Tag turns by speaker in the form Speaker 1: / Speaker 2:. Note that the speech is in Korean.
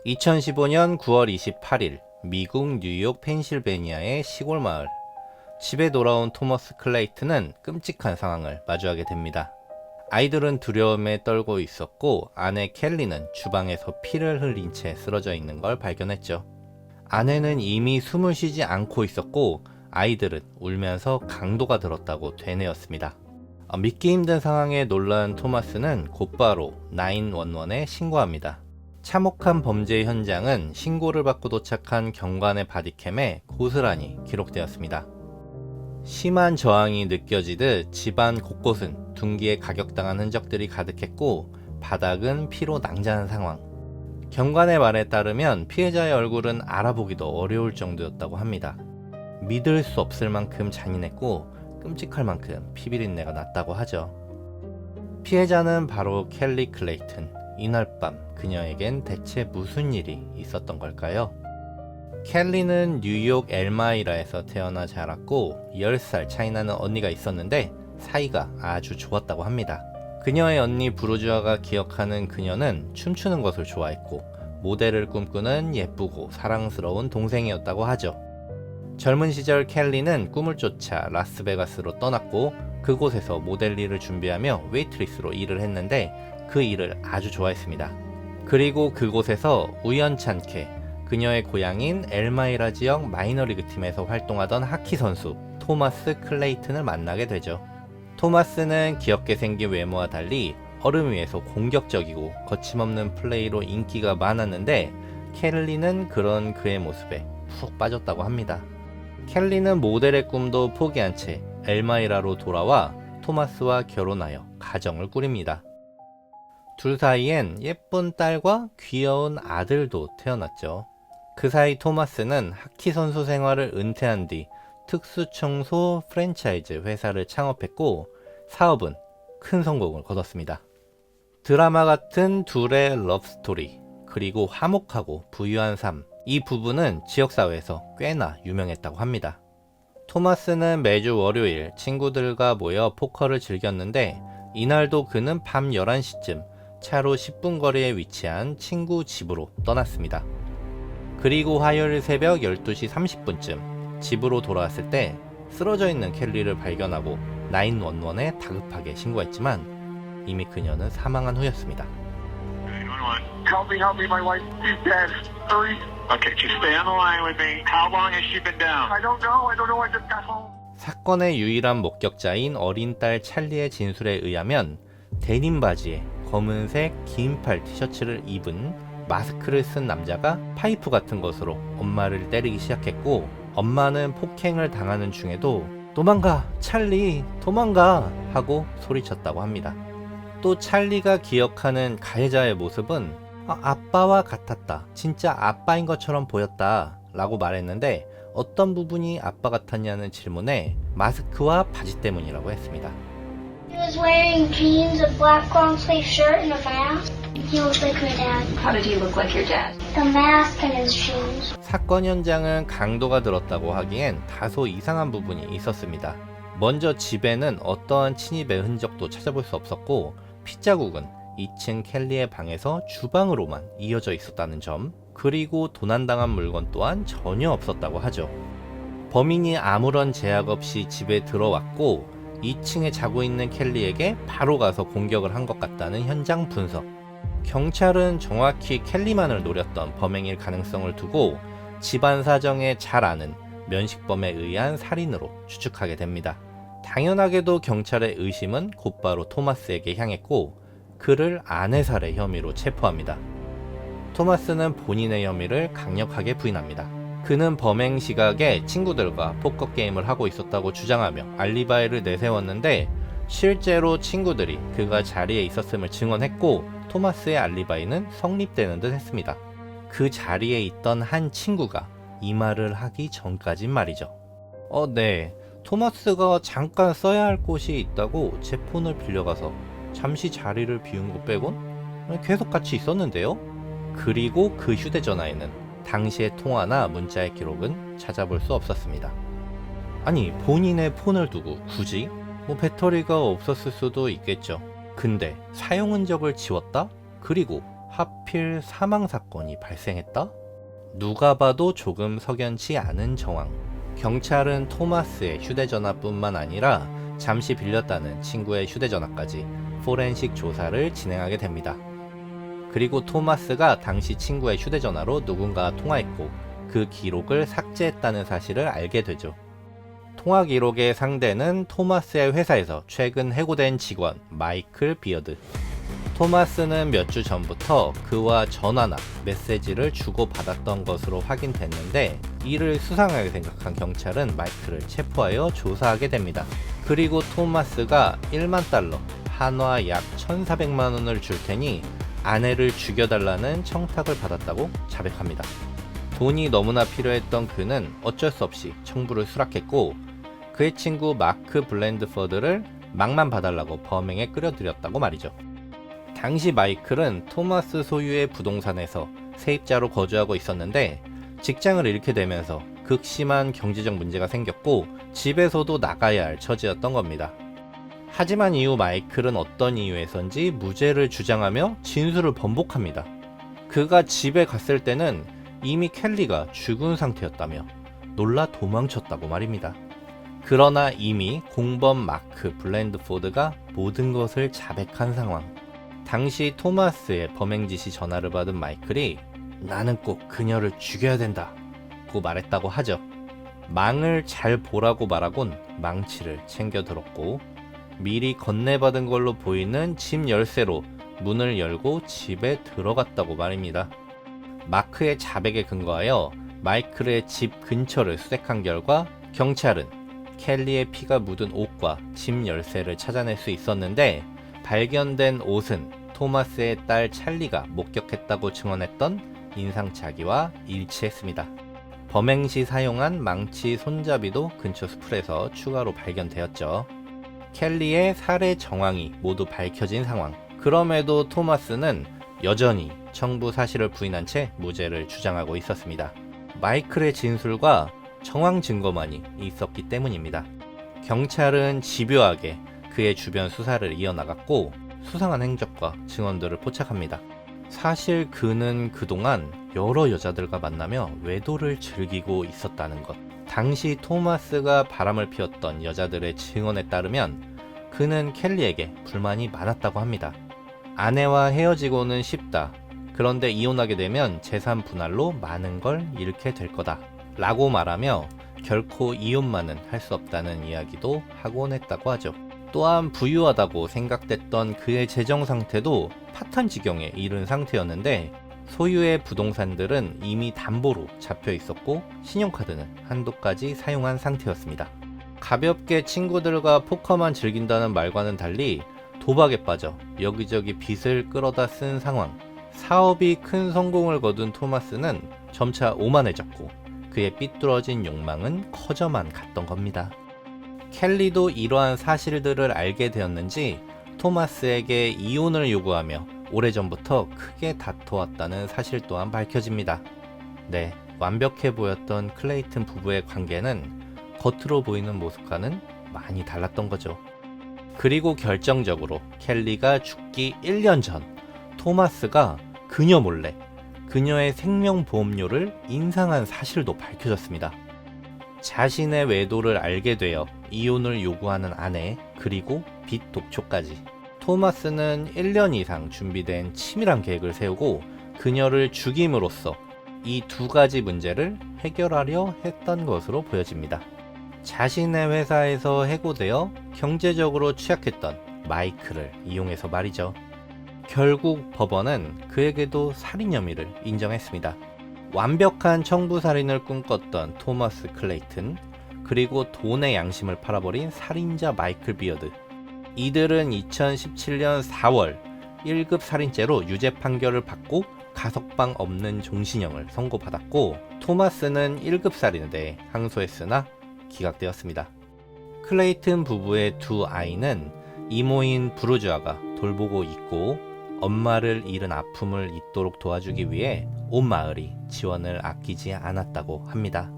Speaker 1: 2015년 9월 28일 미국 뉴욕 펜실베니아의 시골 마을. 집에 돌아온 토머스 클레이튼은 끔찍한 상황을 마주하게 됩니다. 아이들은 두려움에 떨고 있었고 아내 켈리는 주방에서 피를 흘린 채 쓰러져 있는 걸 발견했죠. 아내는 이미 숨을 쉬지 않고 있었고 아이들은 울면서 강도가 들었다고 되뇌었습니다. 믿기 힘든 상황에 놀란 토마스는 곧바로 911에 신고합니다. 참혹한 범죄 현장은 신고를 받고 도착한 경관의 바디캠에 고스란히 기록되었습니다. 심한 저항이 느껴지듯 집안 곳곳은 둔기에 가격당한 흔적들이 가득했고 바닥은 피로 낭자한 상황. 경관의 말에 따르면 피해자의 얼굴은 알아보기도 어려울 정도였다고 합니다. 믿을 수 없을 만큼 잔인했고 끔찍할 만큼 피비린내가 났다고 하죠. 피해자는 바로 켈리 클레이튼. 이날 밤 그녀에겐 대체 무슨 일이 있었던 걸까요? 켈리는 뉴욕 엘마이라에서 태어나 자랐고 10살 차이나는 언니가 있었는데 사이가 아주 좋았다고 합니다. 그녀의 언니 브루주아가 기억하는 그녀는 춤추는 것을 좋아했고 모델을 꿈꾸는 예쁘고 사랑스러운 동생이었다고 하죠. 젊은 시절 켈리는 꿈을 쫓아 라스베가스로 떠났고 그곳에서 모델 일을 준비하며 웨이트리스로 일을 했는데 그 일을 아주 좋아했습니다. 그리고 그곳에서 우연찮게 그녀의 고향인 엘마이라 지역 마이너리그 팀에서 활동하던 하키 선수 토마스 클레이튼을 만나게 되죠. 토마스는 귀엽게 생긴 외모와 달리 얼음 위에서 공격적이고 거침없는 플레이로 인기가 많았는데 켈리는 그런 그의 모습에 푹 빠졌다고 합니다. 켈리는 모델의 꿈도 포기한 채 엘마이라로 돌아와 토마스와 결혼하여 가정을 꾸립니다. 둘 사이엔 예쁜 딸과 귀여운 아들도 태어났죠. 그 사이 토마스는 하키 선수 생활을 은퇴한 뒤 특수청소 프랜차이즈 회사를 창업했고 사업은 큰 성공을 거뒀습니다. 드라마 같은 둘의 러브스토리, 그리고 화목하고 부유한 삶, 이 부부는 지역사회에서 꽤나 유명했다고 합니다. 토마스는 매주 월요일 친구들과 모여 포커를 즐겼는데 이날도 그는 밤 11시쯤 차로 10분 거리에 위치한 친구 집으로 떠났습니다. 그리고 화요일 새벽 12시 30분쯤 집으로 돌아왔을 때 쓰러져 있는 켈리를 발견하고 911에 다급하게 신고했지만 이미 그녀는 사망한 후였습니다.
Speaker 2: Help me, my wife is dead. Hurry.
Speaker 3: Okay, just stay on the line with me. How long has she been down?
Speaker 2: I don't know, I just got home.
Speaker 1: 사건의 유일한 목격자인 어린 딸 찰리의 진술에 의하면 데님 바지에 검은색 긴팔 티셔츠를 입은 마스크를 쓴 남자가 파이프 같은 것으로 엄마를 때리기 시작했고 엄마는 폭행을 당하는 중에도 도망가 찰리 도망가 하고 소리쳤다고 합니다. 또 찰리가 기억하는 가해자의 모습은 아빠와 같았다, 진짜 아빠인 것처럼 보였다 라고 말했는데 어떤 부분이 아빠 같았냐는 질문에 마스크와 바지 때문이라고 했습니다.
Speaker 4: He was wearing jeans, a black long-sleeve shirt, and a mask. He looked like my dad.
Speaker 5: How did he look like your dad?
Speaker 4: The mask and his shoes.
Speaker 1: 사건 현장은 강도가 들었다고 하기엔 다소 이상한 부분이 있었습니다. 먼저 집에는 어떠한 침입의 흔적도 찾아볼 수 없었고 핏자국은 2층 켈리의 방에서 주방으로만 이어져 있었다는 점, 그리고 도난당한 물건 또한 전혀 없었다고 하죠. 범인이 아무런 제약 없이 집에 들어왔고 2층에 자고 있는 켈리에게 바로 가서 공격을 한 것 같다는 현장 분석. 경찰은 정확히 켈리만을 노렸던 범행일 가능성을 두고 집안 사정에 잘 아는 면식범에 의한 살인으로 추측하게 됩니다. 당연하게도 경찰의 의심은 곧바로 토마스에게 향했고 그를 아내살해 혐의로 체포합니다. 토마스는 본인의 혐의를 강력하게 부인합니다. 그는 범행 시각에 친구들과 포커 게임을 하고 있었다고 주장하며 알리바이를 내세웠는데 실제로 친구들이 그가 자리에 있었음을 증언했고 토마스의 알리바이는 성립되는 듯 했습니다. 그 자리에 있던 한 친구가 이 말을 하기 전까진 말이죠. 네, 토마스가 잠깐 써야 할 곳이 있다고 제 폰을 빌려가서 잠시 자리를 비운 것 빼곤 계속 같이 있었는데요. 그리고 그 휴대전화에는 당시의 통화나 문자의 기록은 찾아볼 수 없었습니다. 아니, 본인의 폰을 두고 굳이? 배터리가 없었을 수도 있겠죠. 근데 사용 흔적을 지웠다? 그리고 하필 사망사건이 발생했다? 누가 봐도 조금 석연치 않은 정황. 경찰은 토마스의 휴대전화뿐만 아니라 잠시 빌렸다는 친구의 휴대전화까지 포렌식 조사를 진행하게 됩니다. 그리고 토마스가 당시 친구의 휴대전화로 누군가와 통화했고 그 기록을 삭제했다는 사실을 알게 되죠. 통화 기록의 상대는 토마스의 회사에서 최근 해고된 직원 마이클 비어드. 토마스는 몇 주 전부터 그와 전화나 메시지를 주고받았던 것으로 확인됐는데 이를 수상하게 생각한 경찰은 마이클을 체포하여 조사하게 됩니다. 그리고 토마스가 1만 달러, 한화 약 1,400만 원을 줄 테니 아내를 죽여달라는 청탁을 받았다고 자백합니다. 돈이 너무나 필요했던 그는 어쩔 수 없이 청부를 수락했고 그의 친구 마크 블랜드퍼드를 막만 봐달라고 범행에 끌어들였다고 말이죠. 당시 마이클은 토마스 소유의 부동산에서 세입자로 거주하고 있었는데 직장을 잃게 되면서 극심한 경제적 문제가 생겼고 집에서도 나가야 할 처지였던 겁니다. 하지만 이후 마이클은 어떤 이유에선지 무죄를 주장하며 진술을 번복합니다. 그가 집에 갔을 때는 이미 켈리가 죽은 상태였다며 놀라 도망쳤다고 말입니다. 그러나 이미 공범 마크 블랜드포드가 모든 것을 자백한 상황. 당시 토마스의 범행 지시 전화를 받은 마이클이 나는 꼭 그녀를 죽여야 된다 고 말했다고 하죠. 망을 잘 보라고 말하곤 망치를 챙겨 들었고 미리 건네받은 걸로 보이는 집 열쇠로 문을 열고 집에 들어갔다고 말입니다. 마크의 자백에 근거하여 마이클의 집 근처를 수색한 결과 경찰은 켈리의 피가 묻은 옷과 집 열쇠를 찾아낼 수 있었는데 발견된 옷은 토마스의 딸 찰리가 목격했다고 증언했던 인상착의와 일치했습니다. 범행 시 사용한 망치 손잡이도 근처 수풀에서 추가로 발견되었죠. 켈리의 살해 정황이 모두 밝혀진 상황. 그럼에도 토마스는 여전히 청부 사실을 부인한 채 무죄를 주장하고 있었습니다. 마이클의 진술과 정황 증거만이 있었기 때문입니다. 경찰은 집요하게 그의 주변 수사를 이어나갔고 수상한 행적과 증언들을 포착합니다. 사실 그는 그동안 여러 여자들과 만나며 외도를 즐기고 있었다는 것. 당시 토마스가 바람을 피웠던 여자들의 증언에 따르면 그는 켈리에게 불만이 많았다고 합니다. 아내와 헤어지고는 쉽다. 그런데 이혼하게 되면 재산 분할로 많은 걸 잃게 될 거다. 라고 말하며 결코 이혼만은 할 수 없다는 이야기도 하곤 했다고 하죠. 또한 부유하다고 생각됐던 그의 재정 상태도 파탄 지경에 이른 상태였는데 소유의 부동산들은 이미 담보로 잡혀 있었고 신용카드는 한도까지 사용한 상태였습니다. 가볍게 친구들과 포커만 즐긴다는 말과는 달리 도박에 빠져 여기저기 빚을 끌어다 쓴 상황. 사업이 큰 성공을 거둔 토마스는 점차 오만해졌고 그의 삐뚤어진 욕망은 커져만 갔던 겁니다. 켈리도 이러한 사실들을 알게 되었는지 토마스에게 이혼을 요구하며 오래전부터 크게 다퉈왔다는 사실 또한 밝혀집니다. 네, 완벽해 보였던 클레이튼 부부의 관계는 겉으로 보이는 모습과는 많이 달랐던 거죠. 그리고 결정적으로 켈리가 죽기 1년 전 토마스가 그녀 몰래 그녀의 생명보험료를 인상한 사실도 밝혀졌습니다. 자신의 외도를 알게 되어 이혼을 요구하는 아내, 그리고 빚 독촉까지. 토마스는 1년 이상 준비된 치밀한 계획을 세우고 그녀를 죽임으로써 이 두 가지 문제를 해결하려 했던 것으로 보여집니다. 자신의 회사에서 해고되어 경제적으로 취약했던 마이클을 이용해서 말이죠. 결국 법원은 그에게도 살인 혐의를 인정했습니다. 완벽한 청부살인을 꿈꿨던 토마스 클레이튼, 그리고 돈의 양심을 팔아버린 살인자 마이클 비어드. 이들은 2017년 4월 1급 살인죄로 유죄 판결을 받고 가석방 없는 종신형을 선고받았고 토마스는 1급 살인에 대해 항소했으나 기각되었습니다. 클레이튼 부부의 두 아이는 이모인 브루즈아가 돌보고 있고 엄마를 잃은 아픔을 잊도록 도와주기 위해 온 마을이 지원을 아끼지 않았다고 합니다.